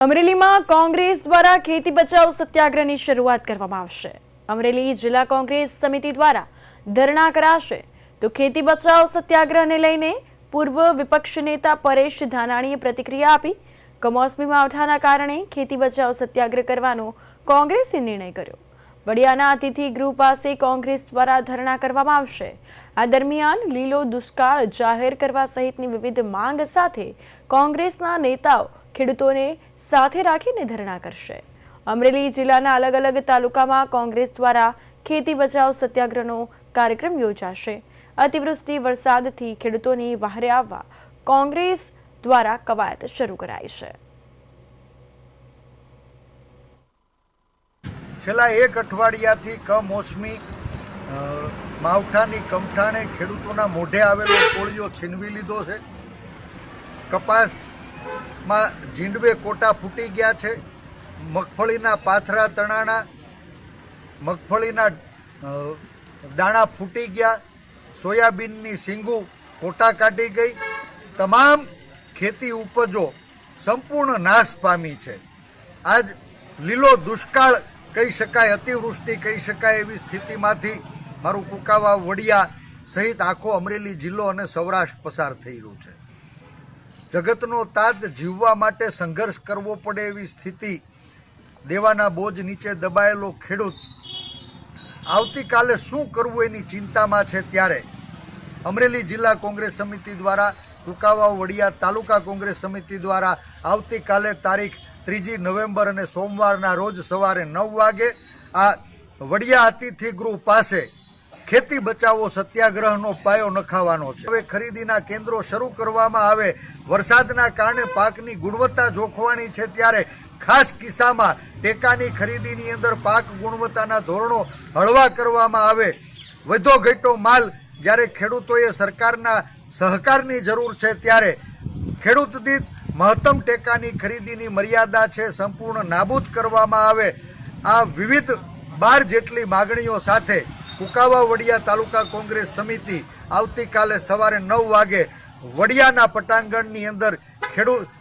અમરેલીમાં કોંગ્રેસ દ્વારા ખેતી બચાવ સત્યાગ્રહની શરૂઆત કરવામાં આવશે। અમરેલી જિલ્લા કોંગ્રેસ સમિતિ દ્વારા ધરણા કરાશે તો ખેતી બચાવ સત્યાગ્રહને લઈને પૂર્વ વિપક્ષ નેતા પરેશ ધાનાણીએ પ્રતિક્રિયા આપી। કમોસમી માવઠાના કારણે ખેતી બચાવ સત્યાગ્રહ કરવાનો કોંગ્રેસે નિર્ણય કર્યો। વડિયાના અતિથિ ગૃહ પાસે કોંગ્રેસ દ્વારા ધરણા કરવામાં આવશે। આ દરમિયાન લીલો દુષ્કાળ જાહેર કરવા સહિતની વિવિધ માંગ સાથે કોંગ્રેસના નેતાઓ ખેડૂતોને સાથે રાખીને ધરણા કરશે। અમરેલી જિલ્લાના અલગ અલગ તાલુકામાં કોંગ્રેસ દ્વારા ખેતી બચાવ સત્યાગ્રહનો કાર્યક્રમ યોજાશે। અતિવૃષ્ટિ વરસાદથી ખેડૂતોની વહારે આવવા કોંગ્રેસ દ્વારા કવાયત શરૂ કરાઈ છે। છેલ્લા એક અઠવાડિયાથી કમોસમી માવઠાની કમઠાણે ખેડૂતોના મોઢે આવેલો કોળિયો છીનવી લીધો છે। કપાસમાં જીંડવે કોટા ફૂટી ગયા છે, મગફળીના પાથરા તણાણા, મગફળીના દાણા ફૂટી ગયા, સોયાબીનની સીંગું કોટા કાઢી ગઈ। તમામ ખેતી ઉપજો સંપૂર્ણ નાશ પામી છે। આજ લીલો દુષ્કાળ કહી શકાય, અતિવૃષ્ટિ કહી શકાય એવી સ્થિતિમાંથી મારું કુકાવા વડિયા સહિત આખો અમરેલી જિલ્લો અને સૌરાષ્ટ્ર પસાર થઈ રહ્યું છે। જગતનો તાત જીવવા માટે સંઘર્ષ કરવો પડે એવી સ્થિતિ, દેવાના બોજ નીચે દબાયેલો ખેડૂત આવતીકાલે શું કરવું એની ચિંતામાં છે। ત્યારે અમરેલી જિલ્લા કોંગ્રેસ સમિતિ દ્વારા, કુકાવા વડિયા તાલુકા કોંગ્રેસ સમિતિ દ્વારા આવતીકાલે તારીખ 3 નવેમ્બર અને સોમવારના રોજ સવારે 9 વાગે આ વડિયા અતિથિ ગૃહ પાસે ખેતી બચાવો સત્યાગ્રહનો પાયો નખાવાનો છે। હવે ખરીદીના કેન્દ્રો શરૂ કરવામાં આવે। વરસાદના કારણે પાકની ગુણવત્તા જોખવાની છે, ત્યારે ખાસ કિસ્સામાં ટેકાની ખરીદીની અંદર પાક ગુણવત્તાના ધોરણો હળવા કરવામાં આવે। વધો ઘટો માલ જ્યારે ખેડૂતોએ સરકારના સહકારની જરૂર છે, ત્યારે ખેડૂત દીઠ મહત્તમ ટેકાની ખરીદીની મર્યાદા છે સંપૂર્ણ નાબૂદ કરવામાં આવે। આ વિવિધ 12 જેટલી માગણીઓ સાથે કુકાવા વડિયા તાલુકા કોંગ્રેસ સમિતિ આવતીકાલે સવારે 9 વાગે વડિયાના પટાંગણની અંદર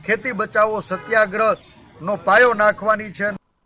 ખેતી બચાવો સત્યાગ્રહનો પાયો નાખવાની છે।